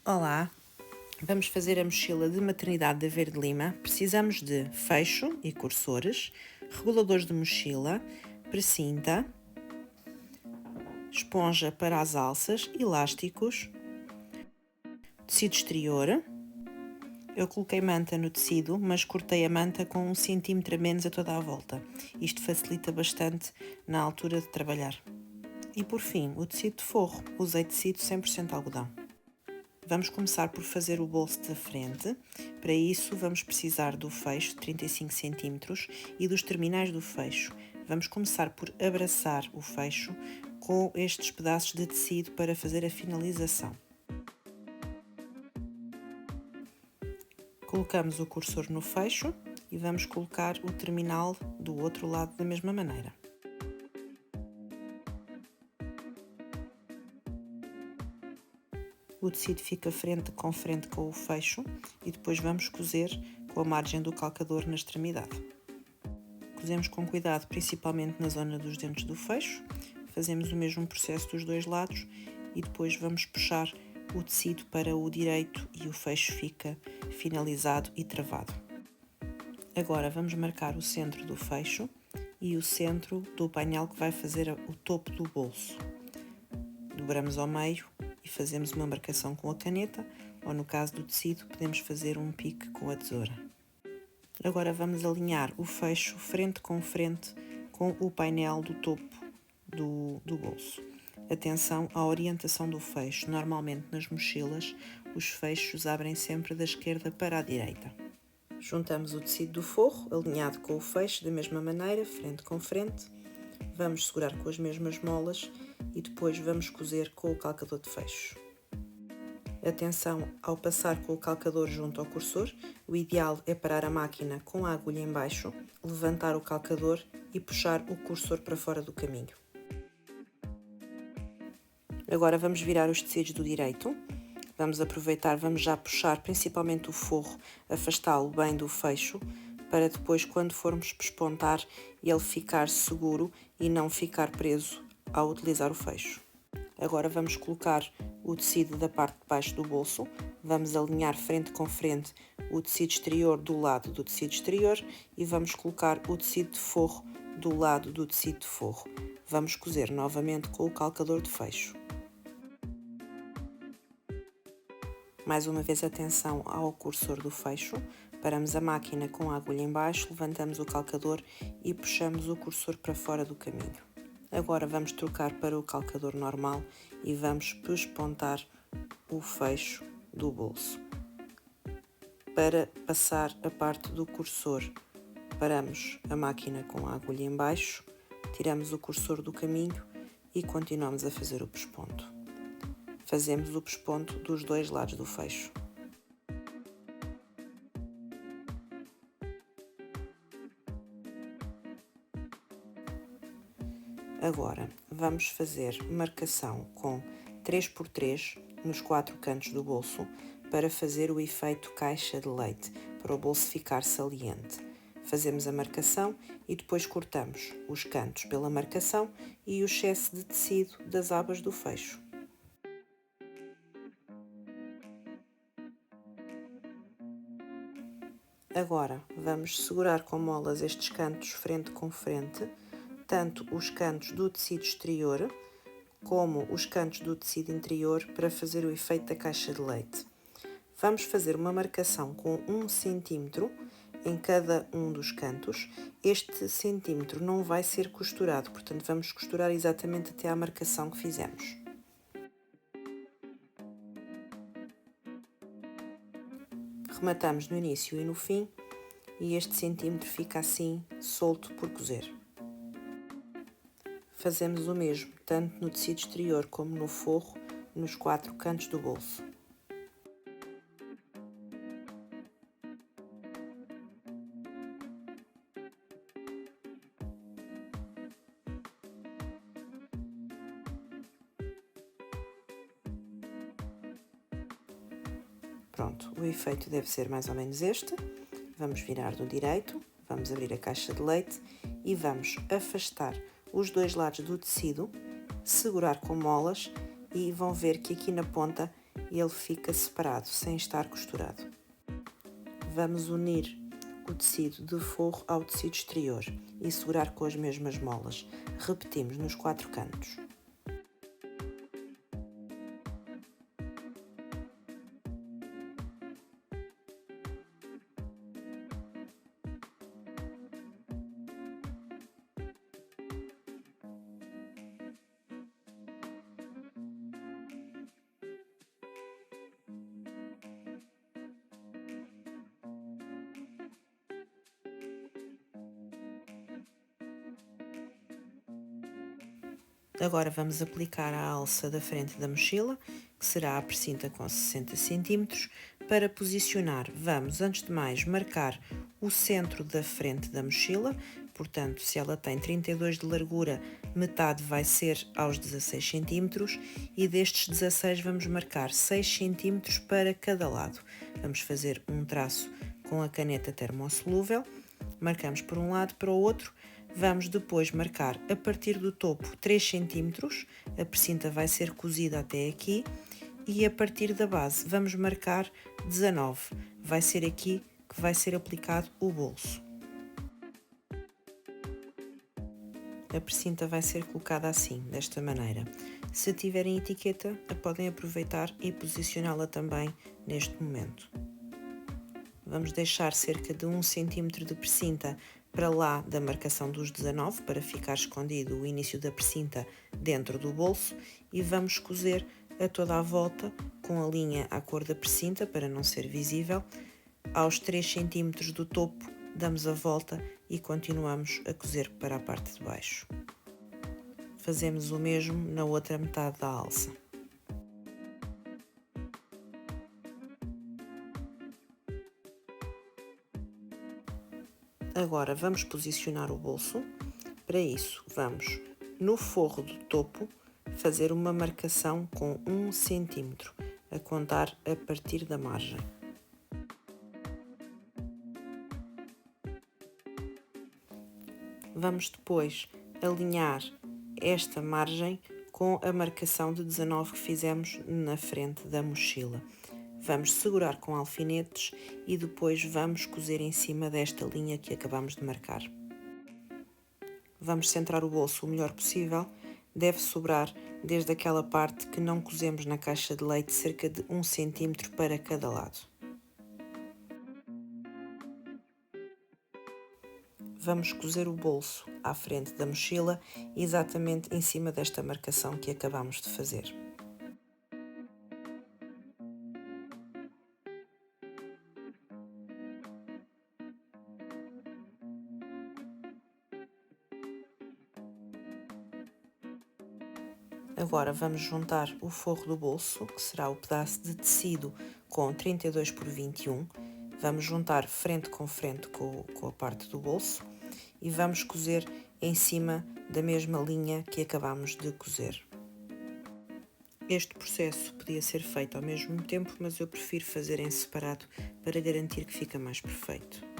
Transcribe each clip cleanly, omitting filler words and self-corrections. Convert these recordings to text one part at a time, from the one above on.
Olá, vamos fazer a mochila de maternidade da Verde Lima. Precisamos de fecho e cursores, reguladores de mochila, precinta, esponja para as alças, elásticos, tecido exterior. Eu coloquei manta no tecido, mas cortei a manta com 1 centímetro a menos a toda a volta. Isto facilita bastante na altura de trabalhar. E por fim, o tecido de forro. Usei tecido 100% algodão. Vamos começar por fazer o bolso da frente. Para isso vamos precisar do fecho de 35 cm e dos terminais do fecho. Vamos começar por abraçar o fecho com estes pedaços de tecido para fazer a finalização. Colocamos o cursor no fecho e vamos colocar o terminal do outro lado da mesma maneira. O tecido fica frente com o fecho e depois vamos cozer com a margem do calcador na extremidade. Cozemos com cuidado, principalmente na zona dos dentes do fecho. Fazemos o mesmo processo dos dois lados e depois vamos puxar o tecido para o direito e o fecho fica finalizado e travado. Agora vamos marcar o centro do fecho e o centro do painel que vai fazer o topo do bolso. Dobramos ao meio e fazemos uma marcação com a caneta, ou no caso do tecido podemos fazer um pique com a tesoura. Agora vamos alinhar o fecho frente com o painel do topo do bolso. Atenção à orientação do fecho. Normalmente nas mochilas os fechos abrem sempre da esquerda para a direita. Juntamos o tecido do forro alinhado com o fecho da mesma maneira, frente com frente. Vamos segurar com as mesmas molas e depois vamos cozer com o calcador de fecho. Atenção ao passar com o calcador junto ao cursor. O ideal é parar a máquina com a agulha em baixo, levantar o calcador e puxar o cursor para fora do caminho. Agora vamos virar os tecidos do direito. Vamos já puxar principalmente o forro, afastá-lo bem do fecho, para depois, quando formos pespontar, ele ficar seguro e não ficar preso ao utilizar o fecho. Agora vamos colocar o tecido da parte de baixo do bolso, vamos alinhar frente com frente o tecido exterior do lado do tecido exterior e vamos colocar o tecido de forro do lado do tecido de forro. Vamos cozer novamente com o calcador de fecho. Mais uma vez atenção ao cursor do fecho, paramos a máquina com a agulha em baixo, levantamos o calcador e puxamos o cursor para fora do caminho. Agora vamos trocar para o calcador normal e vamos pespontar o fecho do bolso. Para passar a parte do cursor, paramos a máquina com a agulha em baixo, tiramos o cursor do caminho e continuamos a fazer o pesponto. Fazemos o pesponto dos dois lados do fecho. Agora vamos fazer marcação com 3x3 nos 4 cantos do bolso para fazer o efeito caixa de leite, para o bolso ficar saliente. Fazemos a marcação e depois cortamos os cantos pela marcação e o excesso de tecido das abas do fecho. Agora vamos segurar com molas estes cantos frente com frente, tanto os cantos do tecido exterior como os cantos do tecido interior, para fazer o efeito da caixa de leite. Vamos fazer uma marcação com 1 centímetro em cada um dos cantos. Este centímetro não vai ser costurado, portanto vamos costurar exatamente até à marcação que fizemos. Rematamos no início e no fim e este centímetro fica assim solto por cozer. Fazemos o mesmo tanto no tecido exterior como no forro, nos 4 cantos do bolso. Pronto, o efeito deve ser mais ou menos este. Vamos virar do direito, vamos abrir a caixa de leite e vamos afastar os dois lados do tecido, segurar com molas e vão ver que aqui na ponta ele fica separado, sem estar costurado. Vamos unir o tecido de forro ao tecido exterior e segurar com as mesmas molas. Repetimos nos 4 cantos. Agora vamos aplicar a alça da frente da mochila, que será a precinta com 60 cm. Para posicionar, vamos antes de mais marcar o centro da frente da mochila, portanto, se ela tem 32 de largura, metade vai ser aos 16 cm e destes 16 vamos marcar 6 cm para cada lado. Vamos fazer um traço com a caneta termosolúvel, marcamos por um lado, para o outro. Vamos depois marcar a partir do topo 3 cm, a precinta vai ser cozida até aqui e a partir da base vamos marcar 19, vai ser aqui que vai ser aplicado o bolso. A precinta vai ser colocada assim, desta maneira. Se tiverem etiqueta, a podem aproveitar e posicioná-la também neste momento. Vamos deixar cerca de 1 cm de precinta para lá da marcação dos 19, para ficar escondido o início da precinta dentro do bolso, e vamos cozer a toda a volta com a linha à cor da precinta para não ser visível. Aos 3 cm do topo damos a volta e continuamos a cozer para a parte de baixo. Fazemos o mesmo na outra metade da alça. Agora vamos posicionar o bolso. Para isso, vamos no forro do topo fazer uma marcação com 1 cm, a contar a partir da margem. Vamos depois alinhar esta margem com a marcação de 19 que fizemos na frente da mochila. Vamos segurar com alfinetes e depois vamos cozer em cima desta linha que acabamos de marcar. Vamos centrar o bolso o melhor possível. Deve sobrar desde aquela parte que não cozemos na caixa de leite cerca de 1 cm para cada lado. Vamos cozer o bolso à frente da mochila, exatamente em cima desta marcação que acabamos de fazer. Agora vamos juntar o forro do bolso, que será o pedaço de tecido com 32 por 21. Vamos juntar frente com frente com a parte do bolso e vamos cozer em cima da mesma linha que acabamos de cozer. Este processo podia ser feito ao mesmo tempo, mas eu prefiro fazer em separado para garantir que fica mais perfeito.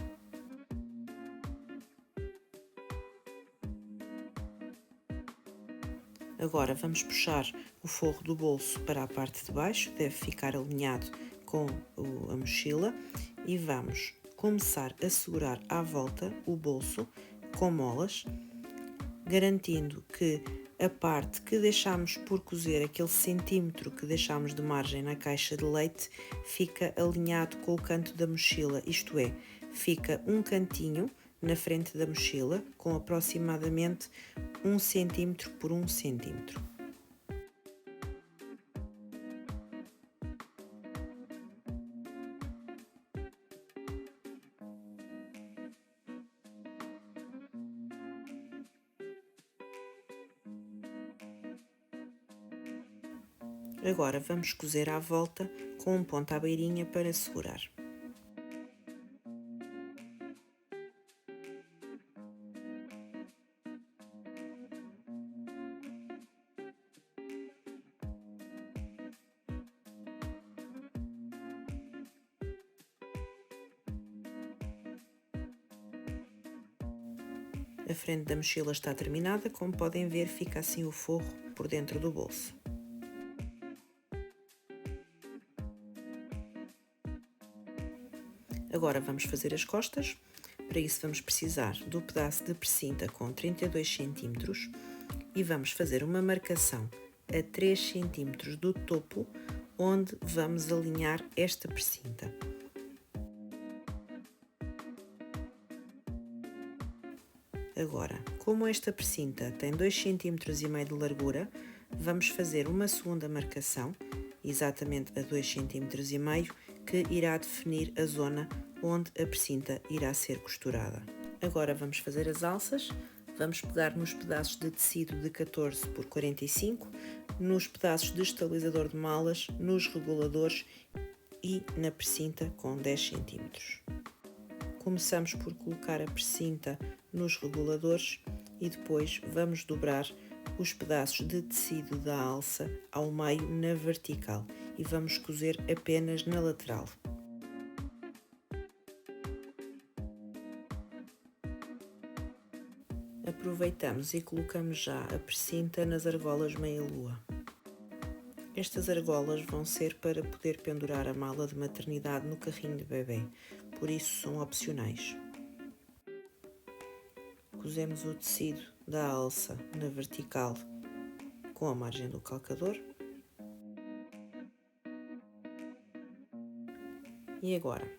Agora vamos puxar o forro do bolso para a parte de baixo, deve ficar alinhado com a mochila, e vamos começar a segurar à volta o bolso com molas, garantindo que a parte que deixamos por cozer, aquele centímetro que deixamos de margem na caixa de leite, fica alinhado com o canto da mochila, isto é, fica um cantinho na frente da mochila com aproximadamente 1 cm por 1 cm. Agora vamos cozer à volta com um ponto à beirinha para segurar. A frente da mochila está terminada, como podem ver, fica assim o forro por dentro do bolso. Agora vamos fazer as costas. Para isso vamos precisar do pedaço de precinta com 32 cm e vamos fazer uma marcação a 3 cm do topo, onde vamos alinhar esta precinta. Agora, como esta precinta tem 2,5 cm de largura, vamos fazer uma segunda marcação, exatamente a 2,5 cm, que irá definir a zona onde a precinta irá ser costurada. Agora vamos fazer as alças. Vamos pegar nos pedaços de tecido de 14 por 45, nos pedaços de estabilizador de malas, nos reguladores e na precinta com 10 cm. Começamos por colocar a precinta nos reguladores e depois vamos dobrar os pedaços de tecido da alça ao meio na vertical e vamos cozer apenas na lateral. Aproveitamos e colocamos já a precinta nas argolas meia-lua. Estas argolas vão ser para poder pendurar a mala de maternidade no carrinho de bebê, por isso são opcionais. Cosemos o tecido da alça na vertical com a margem do calcador. E agora,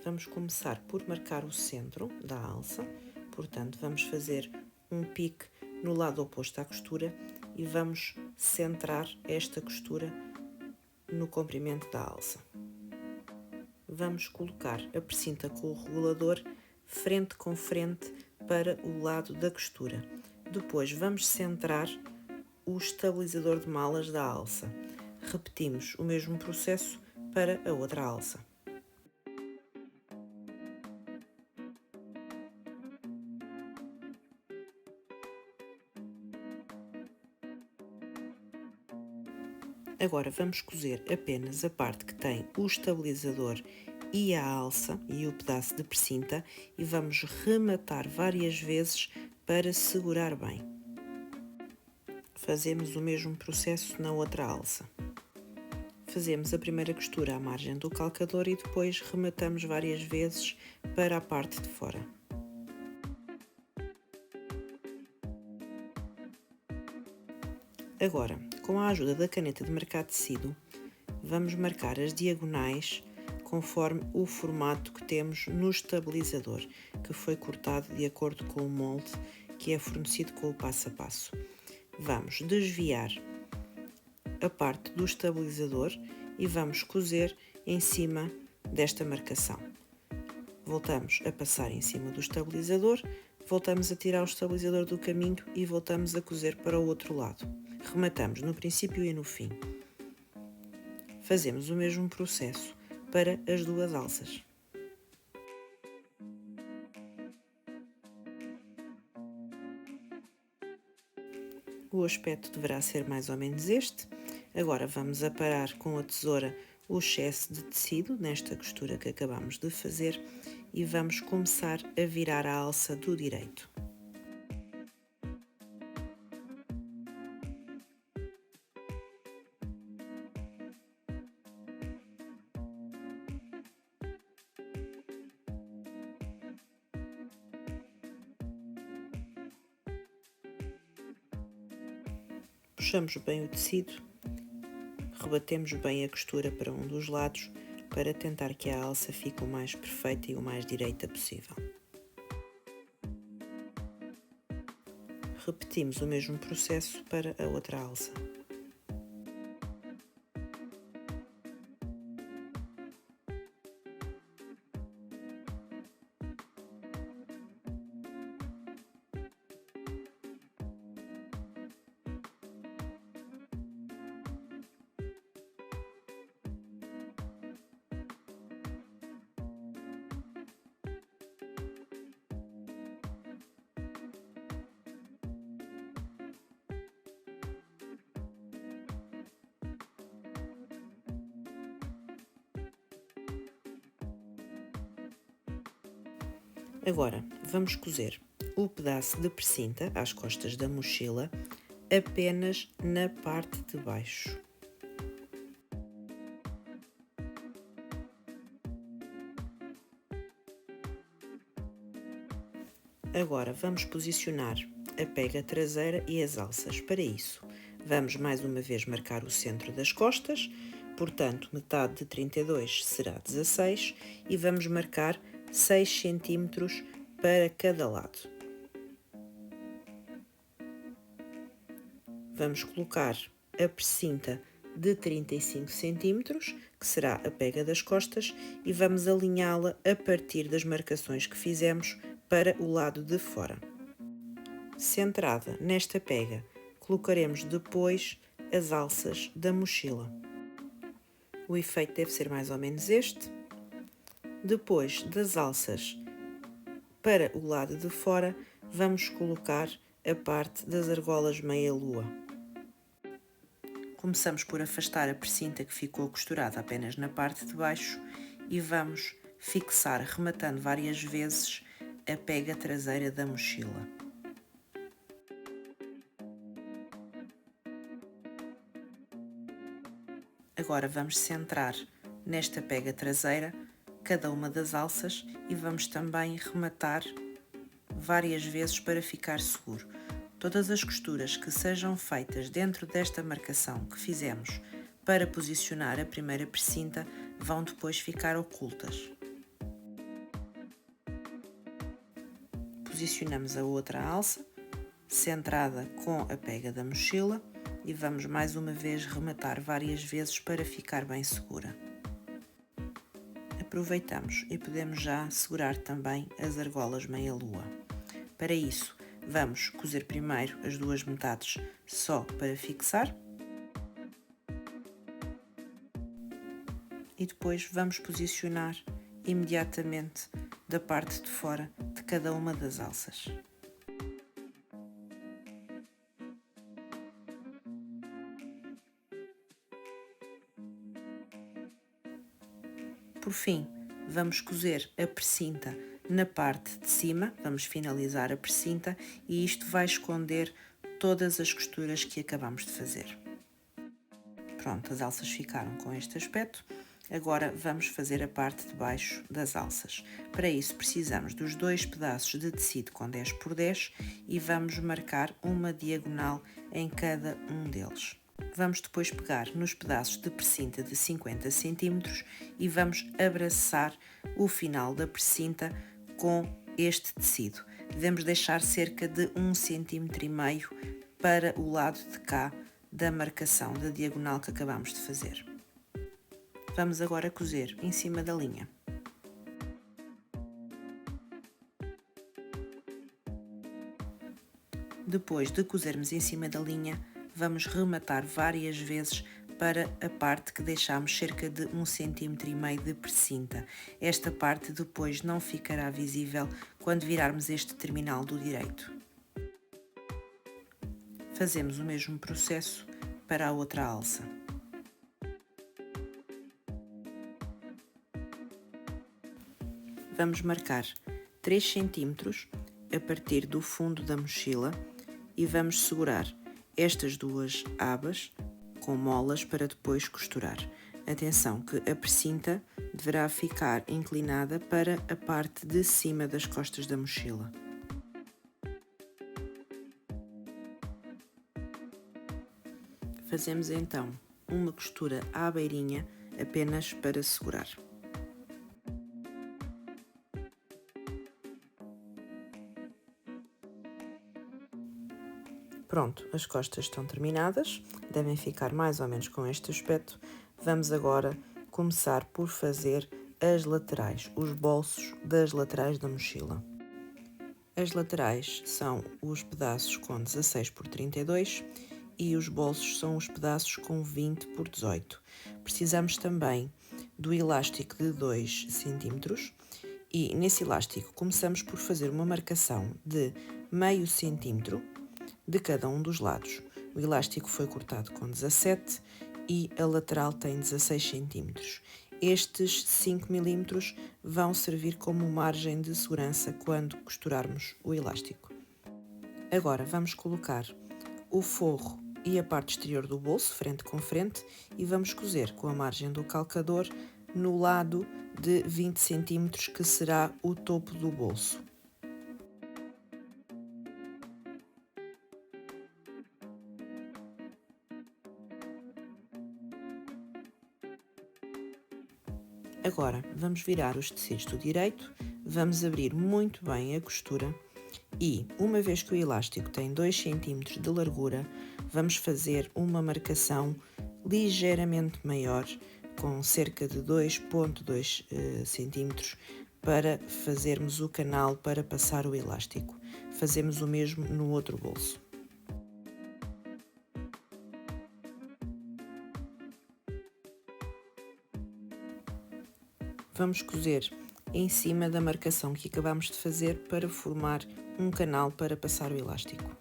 vamos começar por marcar o centro da alça, portanto vamos fazer um pique no lado oposto à costura e vamos centrar esta costura no comprimento da alça. Vamos colocar a precinta com o regulador frente com frente para o lado da costura. Depois vamos centrar o estabilizador de malas da alça. Repetimos o mesmo processo para a outra alça. Agora vamos cozer apenas a parte que tem o estabilizador e a alça e o pedaço de precinta e vamos rematar várias vezes para segurar bem. Fazemos o mesmo processo na outra alça. Fazemos a primeira costura à margem do calcador e depois rematamos várias vezes para a parte de fora. Agora, com a ajuda da caneta de marcar tecido, vamos marcar as diagonais conforme o formato que temos no estabilizador, que foi cortado de acordo com o molde que é fornecido com o passo a passo. Vamos desviar a parte do estabilizador e vamos cozer em cima desta marcação. Voltamos a passar em cima do estabilizador, voltamos a tirar o estabilizador do caminho e voltamos a cozer para o outro lado. Rematamos no princípio e no fim. Fazemos o mesmo processo para as duas alças. O aspecto deverá ser mais ou menos este. Agora vamos aparar com a tesoura o excesso de tecido nesta costura que acabamos de fazer e vamos começar a virar a alça do direito. Puxamos bem o tecido, rebatemos bem a costura para um dos lados para tentar que a alça fique o mais perfeita e o mais direita possível. Repetimos o mesmo processo para a outra alça. Agora, vamos cozer o pedaço de precinta às costas da mochila apenas na parte de baixo. Agora vamos posicionar a pega traseira e as alças. Para isso, vamos mais uma vez marcar o centro das costas, portanto, metade de 32 será 16 e vamos marcar 6 cm para cada lado. Vamos colocar a precinta de 35 cm, que será a pega das costas, e vamos alinhá-la a partir das marcações que fizemos para o lado de fora. Centrada nesta pega, colocaremos depois as alças da mochila. O efeito deve ser mais ou menos este. Depois das alças para o lado de fora, vamos colocar a parte das argolas meia-lua. Começamos por afastar a precinta que ficou costurada apenas na parte de baixo e vamos fixar, rematando várias vezes, a pega traseira da mochila. Agora vamos centrar nesta pega traseira cada uma das alças e vamos também rematar várias vezes para ficar seguro. Todas as costuras que sejam feitas dentro desta marcação que fizemos para posicionar a primeira precinta vão depois ficar ocultas. Posicionamos a outra alça, centrada com a pega da mochila, e vamos mais uma vez rematar várias vezes para ficar bem segura. Aproveitamos e podemos já segurar também as argolas meia-lua. Para isso, vamos cozer primeiro as duas metades só para fixar e depois vamos posicionar imediatamente da parte de fora de cada uma das alças. Por fim, vamos cozer a precinta na parte de cima, vamos finalizar a precinta e isto vai esconder todas as costuras que acabamos de fazer. Pronto, as alças ficaram com este aspecto. Agora vamos fazer a parte de baixo das alças. Para isso precisamos dos 2 pedaços de tecido com 10 por 10 e vamos marcar uma diagonal em cada um deles. Vamos depois pegar nos pedaços de precinta de 50 cm e vamos abraçar o final da precinta com este tecido. Devemos deixar cerca de 1,5 cm para o lado de cá da marcação da diagonal que acabamos de fazer. Vamos agora cozer em cima da linha. Depois de cozermos em cima da linha, vamos rematar várias vezes para a parte que deixamos cerca de 1,5 cm de precinta. Esta parte depois não ficará visível quando virarmos este terminal do direito. Fazemos o mesmo processo para a outra alça. Vamos marcar 3 cm a partir do fundo da mochila e vamos segurar estas duas abas com molas para depois costurar. Atenção que a precinta deverá ficar inclinada para a parte de cima das costas da mochila. Fazemos então uma costura à beirinha apenas para segurar. Pronto, as costas estão terminadas, devem ficar mais ou menos com este aspecto. Vamos agora começar por fazer as laterais, os bolsos das laterais da mochila. As laterais são os pedaços com 16 por 32 e os bolsos são os pedaços com 20 por 18. Precisamos também do elástico de 2 cm e nesse elástico começamos por fazer uma marcação de meio centímetro de cada um dos lados. O elástico foi cortado com 17 e a lateral tem 16 cm. Estes 5 mm vão servir como margem de segurança quando costurarmos o elástico. Agora vamos colocar o forro e a parte exterior do bolso, frente com frente, e vamos cozer com a margem do calcador no lado de 20 cm, que será o topo do bolso. Agora, vamos virar os tecidos do direito, vamos abrir muito bem a costura e, uma vez que o elástico tem 2 cm de largura, vamos fazer uma marcação ligeiramente maior, com cerca de 2,2 cm, para fazermos o canal para passar o elástico. Fazemos o mesmo no outro bolso. Vamos cozer em cima da marcação que acabamos de fazer para formar um canal para passar o elástico.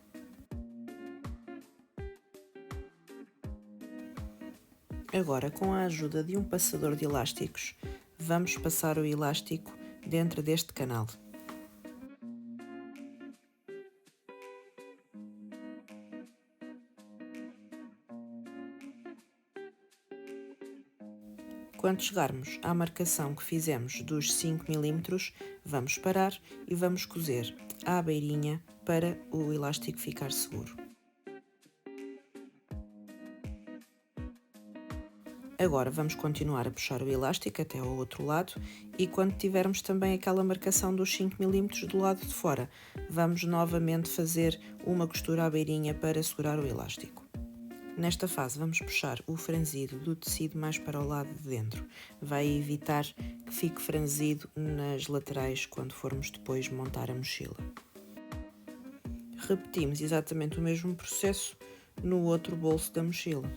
Agora, com a ajuda de um passador de elásticos, vamos passar o elástico dentro deste canal. Quando chegarmos à marcação que fizemos dos 5 mm, vamos parar e vamos cozer à beirinha para o elástico ficar seguro. Agora vamos continuar a puxar o elástico até ao outro lado e quando tivermos também aquela marcação dos 5 mm do lado de fora, vamos novamente fazer uma costura à beirinha para segurar o elástico. Nesta fase vamos puxar o franzido do tecido mais para o lado de dentro. Vai evitar que fique franzido nas laterais quando formos depois montar a mochila. Repetimos exatamente o mesmo processo no outro bolso da mochila.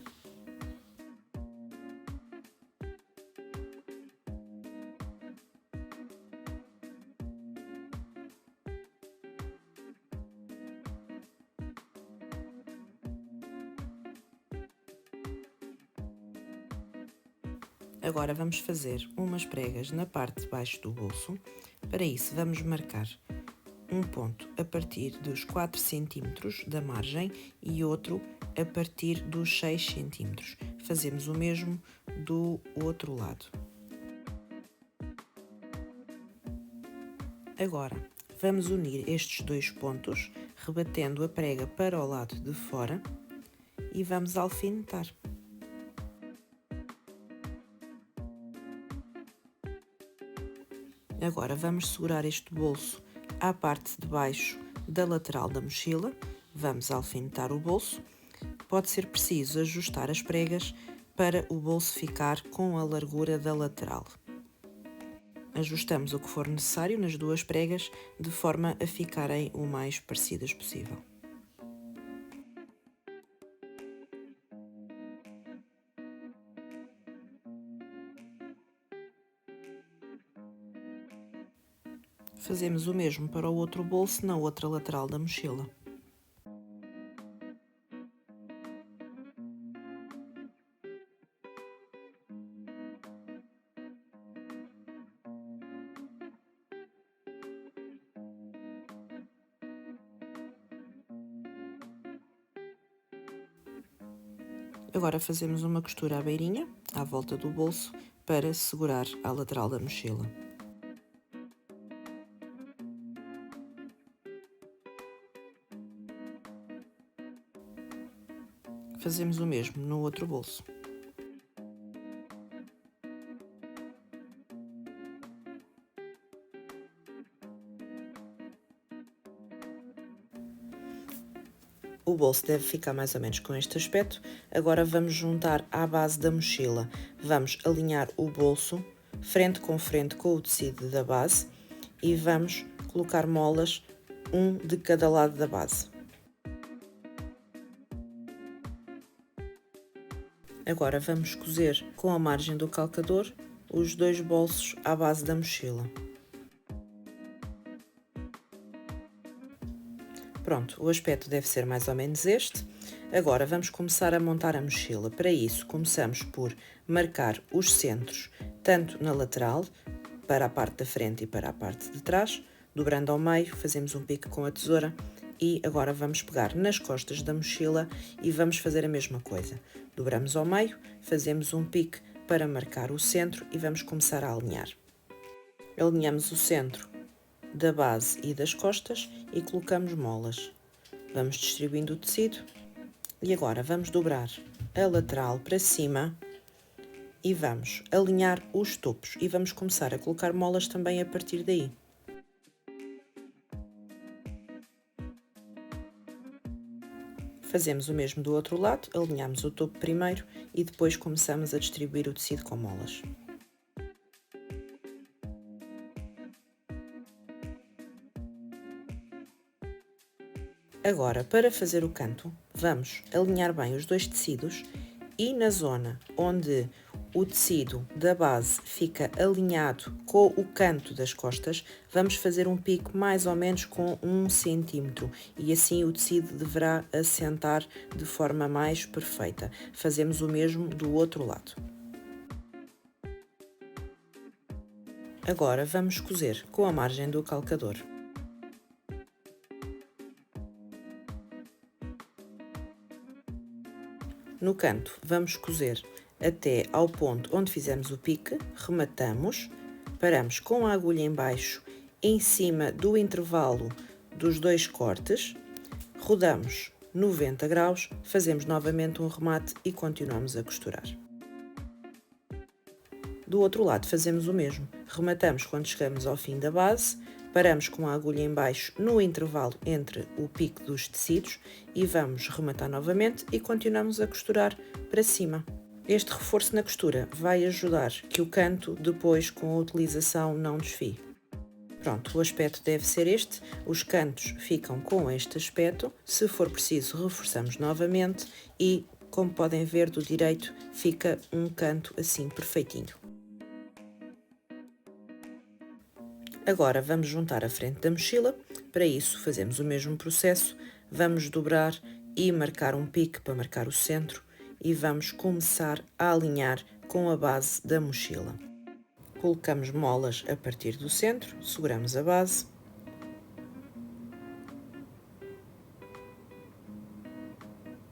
Agora vamos fazer umas pregas na parte de baixo do bolso. Para isso vamos marcar um ponto a partir dos 4 cm da margem e outro a partir dos 6 cm. Fazemos o mesmo do outro lado. Agora vamos unir estes dois pontos, rebatendo a prega para o lado de fora e vamos alfinetar. Agora vamos segurar este bolso à parte de baixo da lateral da mochila, vamos alfinetar o bolso. Pode ser preciso ajustar as pregas para o bolso ficar com a largura da lateral. Ajustamos o que for necessário nas duas pregas, de forma a ficarem o mais parecidas possível. Fazemos o mesmo para o outro bolso na outra lateral da mochila. Agora fazemos uma costura à beirinha, à volta do bolso, para segurar a lateral da mochila. Fazemos o mesmo no outro bolso. O bolso deve ficar mais ou menos com este aspecto. Agora vamos juntar à base da mochila. Vamos alinhar o bolso frente com o tecido da base e vamos colocar molas, um de cada lado da base. Agora vamos cozer com a margem do calcador os dois bolsos à base da mochila. Pronto, o aspecto deve ser mais ou menos este. Agora vamos começar a montar a mochila. Para isso, começamos por marcar os centros, tanto na lateral, para a parte da frente e para a parte de trás. Dobrando ao meio, fazemos um pique com a tesoura e agora vamos pegar nas costas da mochila e vamos fazer a mesma coisa. Dobramos ao meio, fazemos um pique para marcar o centro e vamos começar a alinhar. Alinhamos o centro da base e das costas e colocamos molas. Vamos distribuindo o tecido e agora vamos dobrar a lateral para cima e vamos alinhar os topos e vamos começar a colocar molas também a partir daí. Fazemos o mesmo do outro lado, alinhamos o topo primeiro e depois começamos a distribuir o tecido com molas. Agora, para fazer o canto, vamos alinhar bem os dois tecidos e na zona onde o tecido da base fica alinhado com o canto das costas, vamos fazer um pico mais ou menos com 1 cm e assim o tecido deverá assentar de forma mais perfeita. Fazemos o mesmo do outro lado. Agora vamos cozer com a margem do calcador. No canto, vamos cozer até ao ponto onde fizemos o pique, rematamos, paramos com a agulha em baixo, em cima do intervalo dos dois cortes, rodamos 90 graus, fazemos novamente um remate e continuamos a costurar. Do outro lado fazemos o mesmo, rematamos quando chegamos ao fim da base, paramos com a agulha em baixo no intervalo entre o pique dos tecidos e vamos rematar novamente e continuamos a costurar para cima. Este reforço na costura vai ajudar que o canto depois com a utilização não desfie. Pronto, o aspecto deve ser este, os cantos ficam com este aspecto, se for preciso reforçamos novamente e, como podem ver do direito, fica um canto assim perfeitinho. Agora vamos juntar a frente da mochila, para isso fazemos o mesmo processo, vamos dobrar e marcar um pique para marcar o centro e vamos começar a alinhar com a base da mochila. Colocamos molas a partir do centro, seguramos a base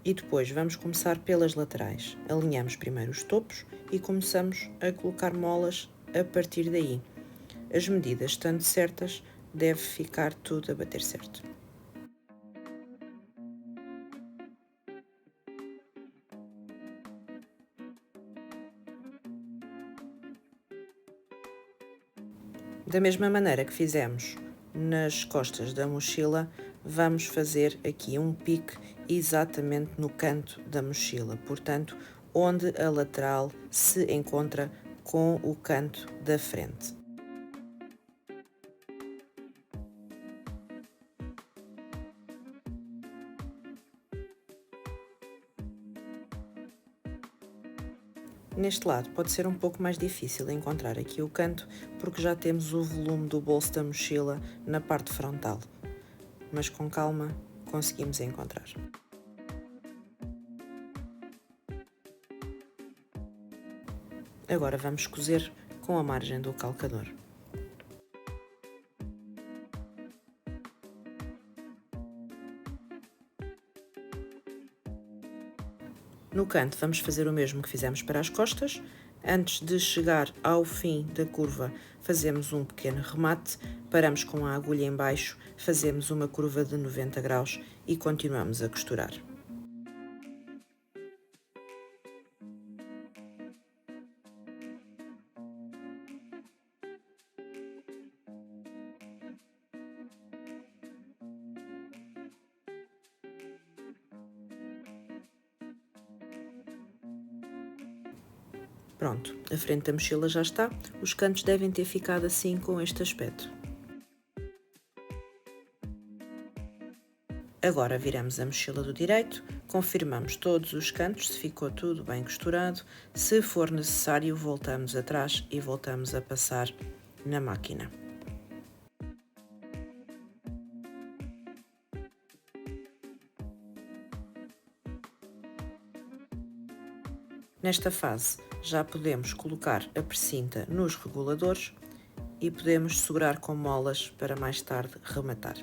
e depois vamos começar pelas laterais. Alinhamos primeiro os topos e começamos a colocar molas a partir daí. As medidas estando certas, deve ficar tudo a bater certo. Da mesma maneira que fizemos nas costas da mochila, vamos fazer aqui um pique exatamente no canto da mochila, portanto, onde a lateral se encontra com o canto da frente. Neste lado pode ser um pouco mais difícil encontrar aqui o canto, porque já temos o volume do bolso da mochila na parte frontal, mas com calma conseguimos encontrar. Agora vamos cozer com a margem do calcador. No canto vamos fazer o mesmo que fizemos para as costas. Antes de chegar ao fim da curva, fazemos um pequeno remate, paramos com a agulha em baixo, fazemos uma curva de 90 graus e continuamos a costurar. Pronto, a frente da mochila já está, os cantos devem ter ficado assim com este aspecto. Agora viramos a mochila do direito, confirmamos todos os cantos, se ficou tudo bem costurado, se for necessário voltamos atrás e voltamos a passar na máquina. Nesta fase já podemos colocar a precinta nos reguladores e podemos segurar com molas para mais tarde rematar.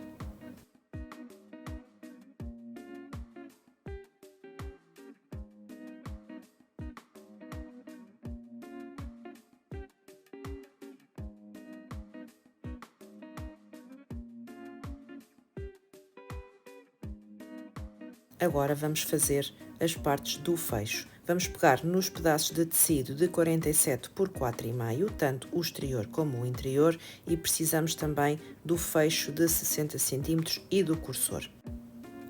Agora vamos fazer as partes do fecho. Vamos pegar nos pedaços de tecido de 47 por 4,5, tanto o exterior como o interior, e precisamos também do fecho de 60 cm e do cursor.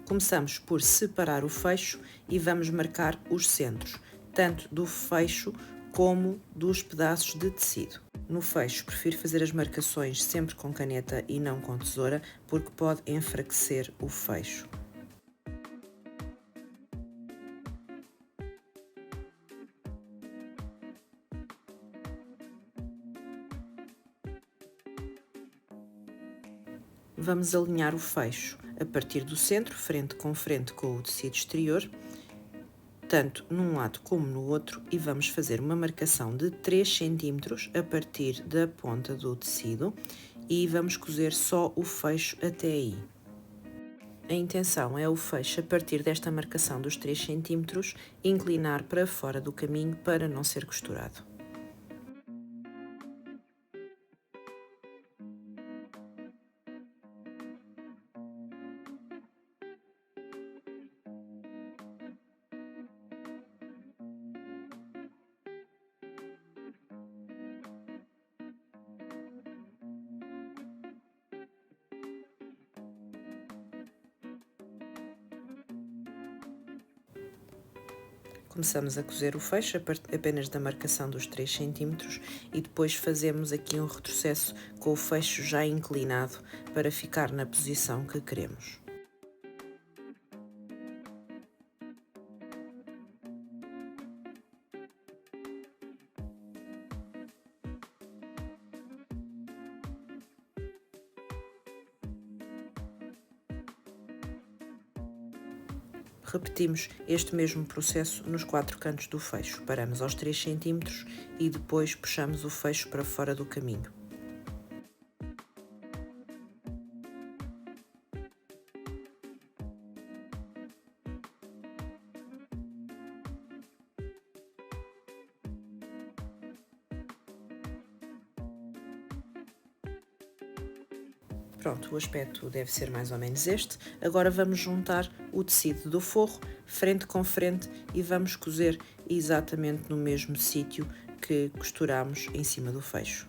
Começamos por separar o fecho e vamos marcar os centros, tanto do fecho como dos pedaços de tecido. No fecho, prefiro fazer as marcações sempre com caneta e não com tesoura, porque pode enfraquecer o fecho. Vamos alinhar o fecho a partir do centro, frente com frente com o tecido exterior, tanto num lado como no outro, e vamos fazer uma marcação de 3 cm a partir da ponta do tecido e vamos cozer só o fecho até aí. A intenção é o fecho, a partir desta marcação dos 3 cm, inclinar para fora do caminho para não ser costurado. Começamos a cozer o fecho apenas da marcação dos 3 cm e depois fazemos aqui um retrocesso com o fecho já inclinado para ficar na posição que queremos. Repetimos este mesmo processo nos 4 cantos do fecho. Paramos aos 3 cm e depois puxamos o fecho para fora do caminho. Pronto, o aspecto deve ser mais ou menos este. Agora vamos juntar o tecido do forro, frente com frente, e vamos cozer exatamente no mesmo sítio que costuramos em cima do fecho.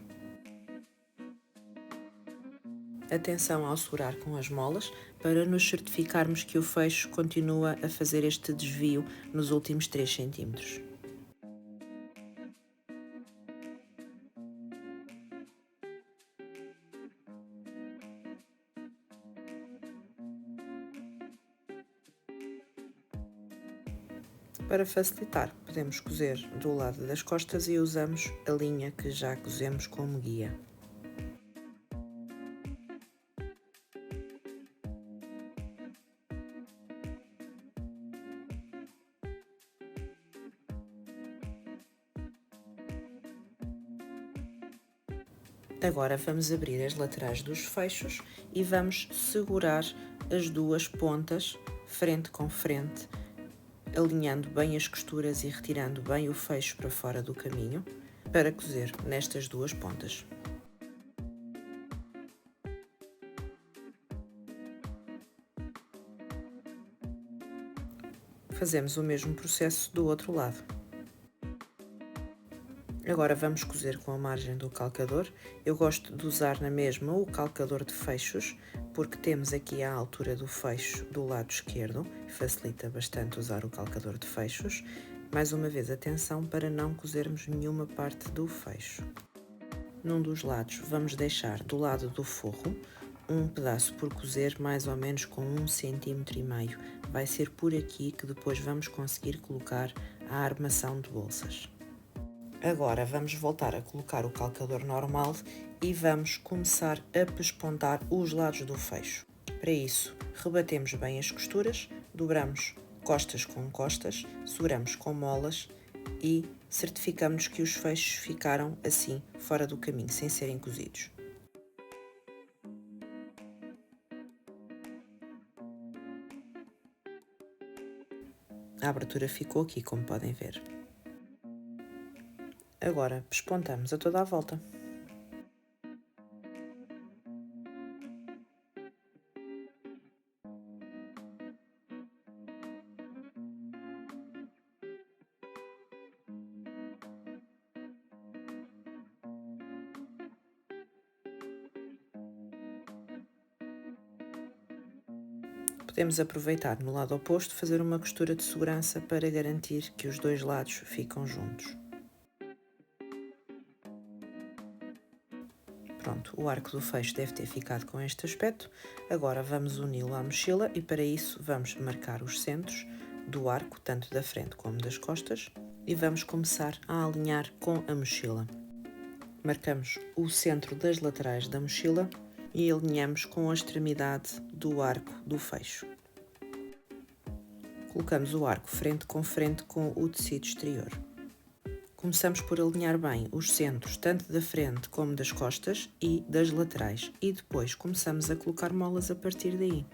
Atenção ao segurar com as molas, para nos certificarmos que o fecho continua a fazer este desvio nos últimos 3 cm. Para facilitar, podemos cozer do lado das costas e usamos a linha que já cozemos como guia. Agora vamos abrir as laterais dos fechos e vamos segurar as duas pontas, frente com frente, alinhando bem as costuras e retirando bem o fecho para fora do caminho, para cozer nestas duas pontas. Fazemos o mesmo processo do outro lado. Agora vamos cozer com a margem do calcador. Eu gosto de usar na mesma o calcador de fechos, porque temos aqui a altura do fecho do lado esquerdo, facilita bastante usar o calcador de fechos. Mais uma vez, atenção para não cozermos nenhuma parte do fecho. Num dos lados vamos deixar do lado do forro um pedaço por cozer, mais ou menos com 1,5 cm. Vai ser por aqui que depois vamos conseguir colocar a armação de bolsas. Agora vamos voltar a colocar o calcador normal e vamos começar a pespontar os lados do fecho. Para isso, rebatemos bem as costuras, dobramos costas com costas, seguramos com molas e certificamos que os fechos ficaram assim, fora do caminho, sem serem cozidos. A abertura ficou aqui, como podem ver. Agora pespontamos a toda a volta. Podemos aproveitar no lado oposto fazer uma costura de segurança para garantir que os dois lados ficam juntos. Pronto, o arco do fecho deve ter ficado com este aspecto. Agora vamos uni-lo à mochila e para isso vamos marcar os centros do arco, tanto da frente como das costas, e vamos começar a alinhar com a mochila. Marcamos o centro das laterais da mochila e alinhamos com a extremidade do arco do fecho. Colocamos o arco frente com o tecido exterior. Começamos por alinhar bem os centros, tanto da frente como das costas e das laterais, e depois começamos a colocar molas a partir daí.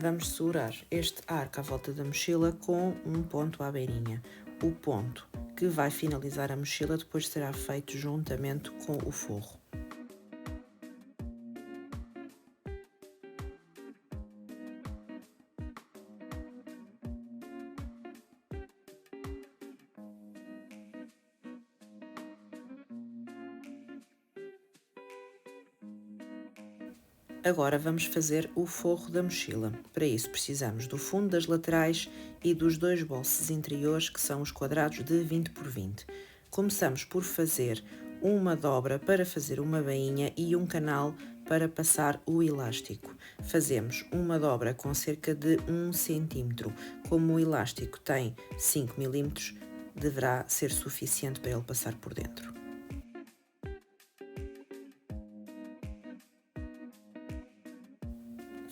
Vamos segurar este arco à volta da mochila com um ponto à beirinha. O ponto que vai finalizar a mochila depois será feito juntamente com o forro. Agora vamos fazer o forro da mochila. Para isso precisamos do fundo das laterais e dos dois bolsos interiores, que são os quadrados de 20 por 20. Começamos por fazer uma dobra para fazer uma bainha e um canal para passar o elástico. Fazemos uma dobra com cerca de 1 cm. Como o elástico tem 5 mm, deverá ser suficiente para ele passar por dentro.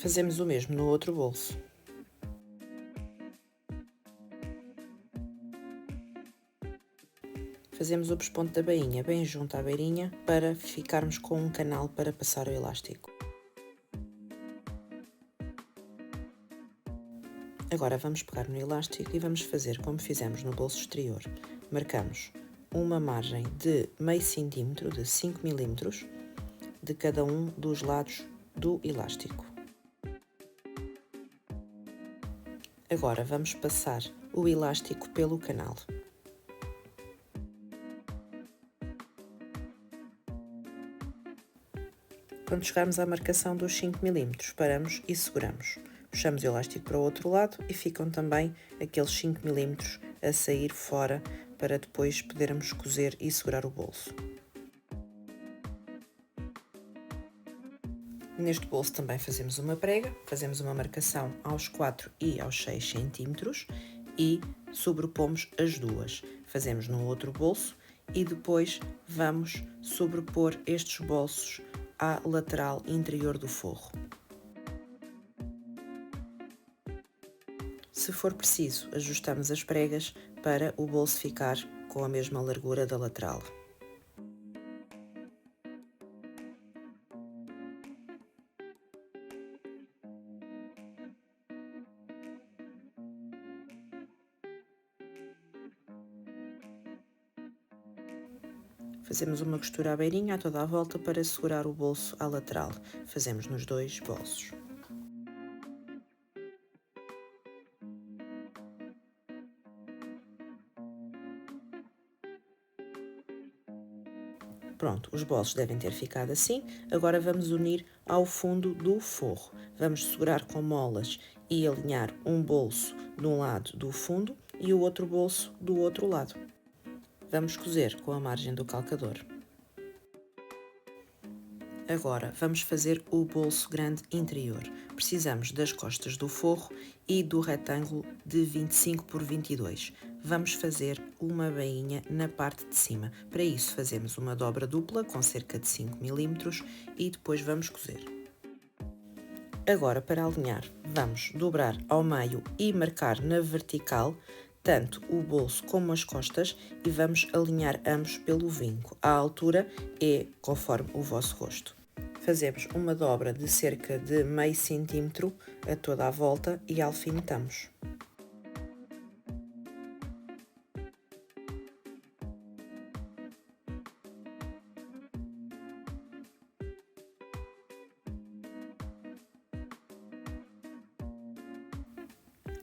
Fazemos o mesmo no outro bolso. Fazemos o pesponto da bainha bem junto à beirinha para ficarmos com um canal para passar o elástico. Agora vamos pegar no elástico e vamos fazer como fizemos no bolso exterior. Marcamos uma margem de meio centímetro, de 5 mm, de cada um dos lados do elástico. Agora vamos passar o elástico pelo canal. Quando chegarmos à marcação dos 5 mm, paramos e seguramos. Puxamos o elástico para o outro lado e ficam também aqueles 5 mm a sair fora para depois podermos cozer e segurar o bolso. Neste bolso também fazemos uma prega, fazemos uma marcação aos 4 e aos 6 cm e sobrepomos as duas. Fazemos no outro bolso e depois vamos sobrepor estes bolsos à lateral interior do forro. Se for preciso, ajustamos as pregas para o bolso ficar com a mesma largura da lateral. Fazemos uma costura à beirinha a toda a volta para segurar o bolso à lateral. Fazemos nos dois bolsos. Pronto, os bolsos devem ter ficado assim. Agora vamos unir ao fundo do forro. Vamos segurar com molas e alinhar um bolso de um lado do fundo e o outro bolso do outro lado. Vamos cozer com a margem do calcador. Agora vamos fazer o bolso grande interior. Precisamos das costas do forro e do retângulo de 25 por 22. Vamos fazer uma bainha na parte de cima. Para isso fazemos uma dobra dupla com cerca de 5 mm e depois vamos cozer. Agora, para alinhar, vamos dobrar ao meio e marcar na vertical tanto o bolso como as costas e vamos alinhar ambos pelo vinco. A altura é conforme o vosso gosto. Fazemos uma dobra de cerca de meio centímetro a toda a volta e alfinetamos.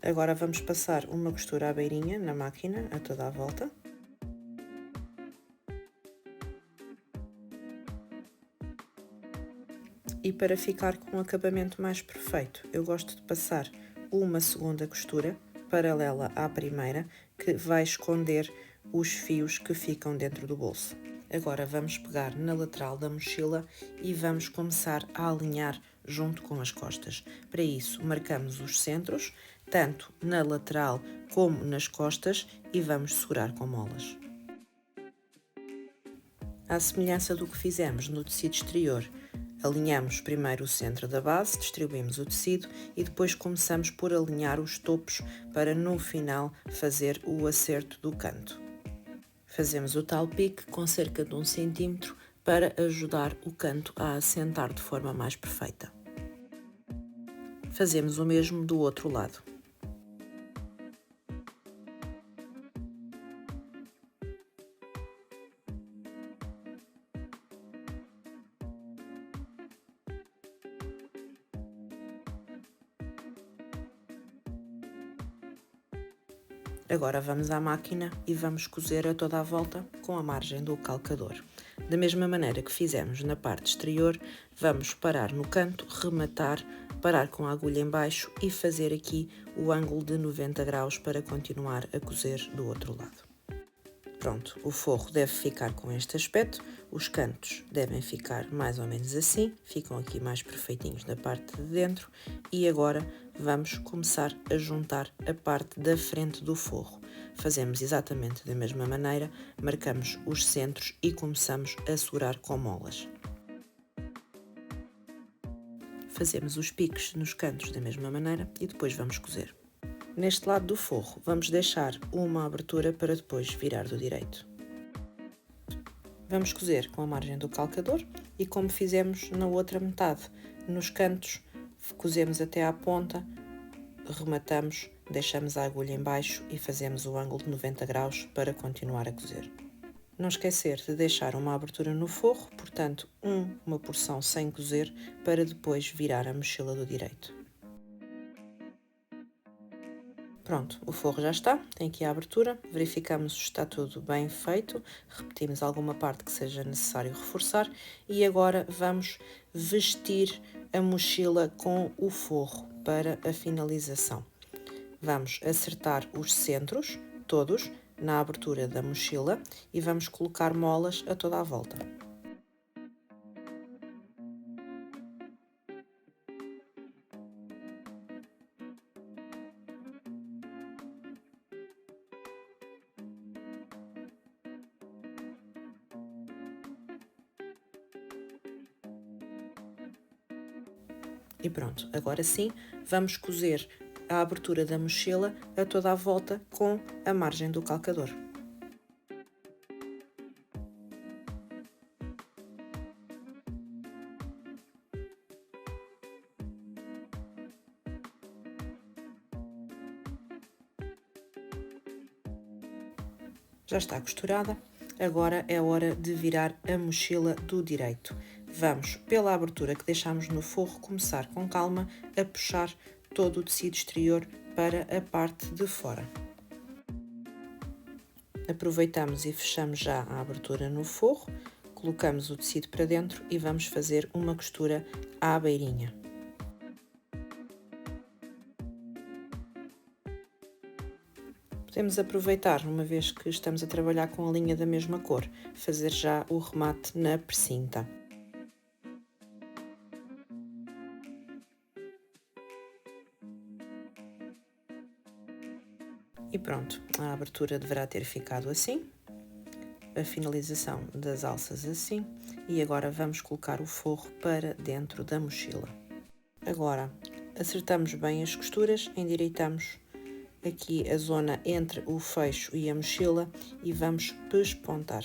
Agora vamos passar uma costura à beirinha na máquina, a toda a volta. E para ficar com um acabamento mais perfeito, eu gosto de passar uma segunda costura paralela à primeira, que vai esconder os fios que ficam dentro do bolso. Agora vamos pegar na lateral da mochila e vamos começar a alinhar junto com as costas. Para isso, marcamos os centros, tanto na lateral como nas costas, e vamos segurar com molas. À semelhança do que fizemos no tecido exterior, alinhamos primeiro o centro da base, distribuímos o tecido e depois começamos por alinhar os topos para no final fazer o acerto do canto. Fazemos o tal pique com cerca de 1 cm para ajudar o canto a assentar de forma mais perfeita. Fazemos o mesmo do outro lado. Agora vamos à máquina e vamos cozer a toda a volta com a margem do calcador. Da mesma maneira que fizemos na parte exterior, vamos parar no canto, rematar, parar com a agulha em baixo e fazer aqui o ângulo de 90 graus para continuar a cozer do outro lado. Pronto, o forro deve ficar com este aspecto, os cantos devem ficar mais ou menos assim, ficam aqui mais perfeitinhos na parte de dentro e agora vamos começar a juntar a parte da frente do forro. Fazemos exatamente da mesma maneira, marcamos os centros e começamos a segurar com molas. Fazemos os piques nos cantos da mesma maneira e depois vamos cozer. Neste lado do forro, vamos deixar uma abertura para depois virar do direito. Vamos cozer com a margem do calcador e como fizemos na outra metade, nos cantos, cozemos até à ponta, rematamos, deixamos a agulha em baixo e fazemos o ângulo de 90 graus para continuar a cozer. Não esquecer de deixar uma abertura no forro, portanto, uma porção sem cozer, para depois virar a mochila do direito. Pronto, o forro já está, tem aqui a abertura, verificamos se está tudo bem feito, repetimos alguma parte que seja necessário reforçar e agora vamos vestir a mochila com o forro para a finalização. Vamos acertar os centros, todos, na abertura da mochila e vamos colocar molas a toda a volta. E pronto, agora sim, vamos cozer a abertura da mochila a toda a volta com a margem do calcador. Já está costurada, agora é hora de virar a mochila do direito. Vamos, pela abertura que deixamos no forro, começar com calma a puxar todo o tecido exterior para a parte de fora. Aproveitamos e fechamos já a abertura no forro, colocamos o tecido para dentro e vamos fazer uma costura à beirinha. Podemos aproveitar, uma vez que estamos a trabalhar com a linha da mesma cor, fazer já o remate na precinta. E pronto, a abertura deverá ter ficado assim, a finalização das alças assim, e agora vamos colocar o forro para dentro da mochila. Agora, acertamos bem as costuras, endireitamos aqui a zona entre o fecho e a mochila e vamos pespontar.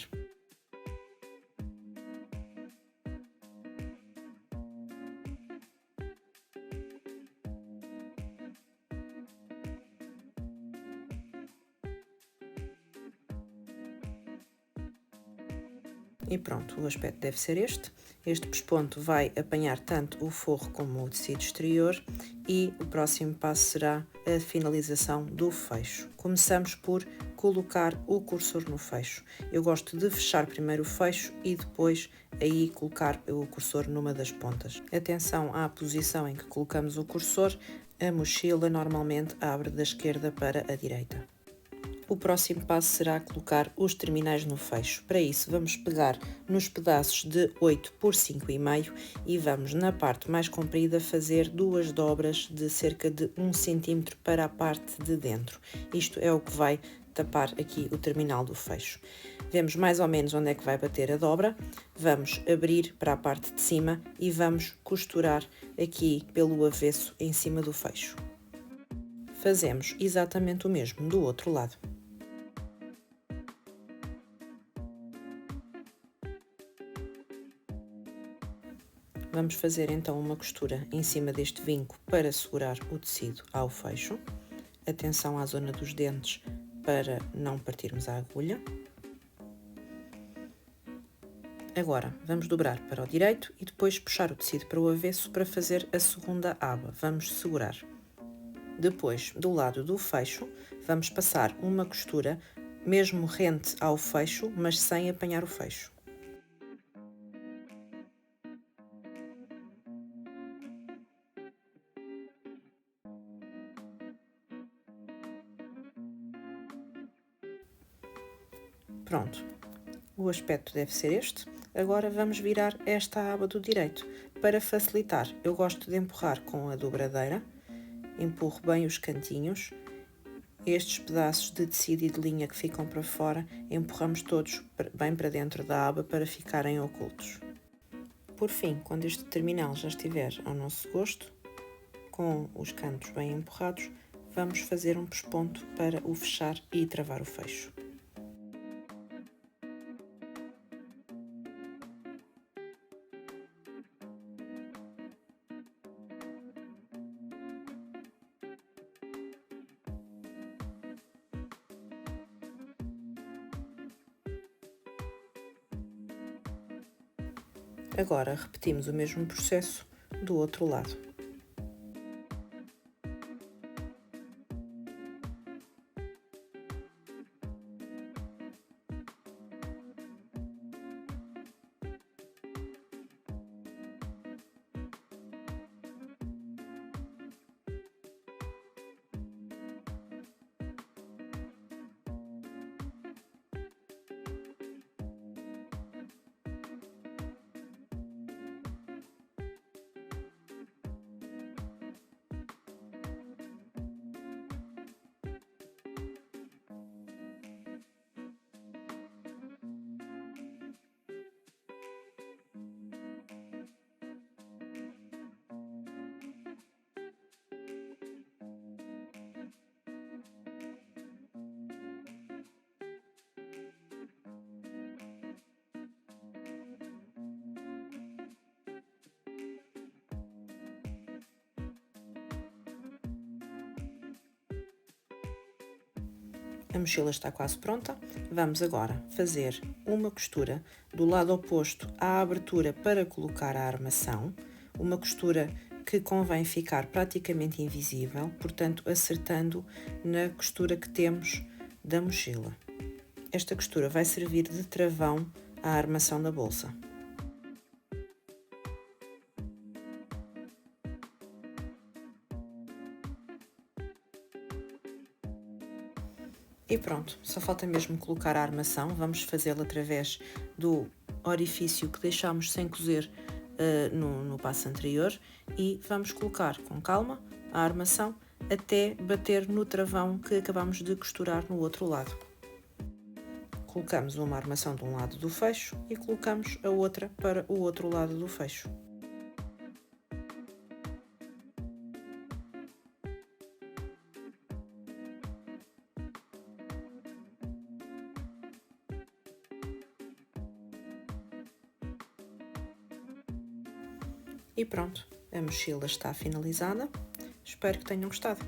E pronto, o aspecto deve ser este. Este pesponto vai apanhar tanto o forro como o tecido exterior e o próximo passo será a finalização do fecho. Começamos por colocar o cursor no fecho. Eu gosto de fechar primeiro o fecho e depois aí colocar o cursor numa das pontas. Atenção à posição em que colocamos o cursor, a mochila normalmente abre da esquerda para a direita. O próximo passo será colocar os terminais no fecho. Para isso, vamos pegar nos pedaços de 8 por 5,5 e vamos na parte mais comprida fazer duas dobras de cerca de 1 cm para a parte de dentro. Isto é o que vai tapar aqui o terminal do fecho. Vemos mais ou menos onde é que vai bater a dobra, vamos abrir para a parte de cima e vamos costurar aqui pelo avesso em cima do fecho. Fazemos exatamente o mesmo do outro lado. Vamos fazer então uma costura em cima deste vinco para segurar o tecido ao fecho. Atenção à zona dos dentes para não partirmos a agulha. Agora vamos dobrar para o direito e depois puxar o tecido para o avesso para fazer a segunda aba. Vamos segurar. Depois, do lado do fecho, vamos passar uma costura mesmo rente ao fecho, mas sem apanhar o fecho. Pronto, o aspecto deve ser este. Agora vamos virar esta aba do direito. Para facilitar, eu gosto de empurrar com a dobradeira, empurro bem os cantinhos. Estes pedaços de tecido e de linha que ficam para fora, empurramos todos bem para dentro da aba para ficarem ocultos. Por fim, quando este terminal já estiver ao nosso gosto, com os cantos bem empurrados, vamos fazer um pesponto para o fechar e travar o fecho. Agora repetimos o mesmo processo do outro lado. A mochila está quase pronta. Vamos agora fazer uma costura do lado oposto à abertura para colocar a armação. Uma costura que convém ficar praticamente invisível, portanto acertando na costura que temos da mochila. Esta costura vai servir de travão à armação da bolsa. E pronto, só falta mesmo colocar a armação. Vamos fazê-la através do orifício que deixámos sem cozer no passo anterior e vamos colocar com calma a armação até bater no travão que acabamos de costurar no outro lado. Colocamos uma armação de um lado do fecho e colocamos a outra para o outro lado do fecho. E pronto, a mochila está finalizada. Espero que tenham gostado.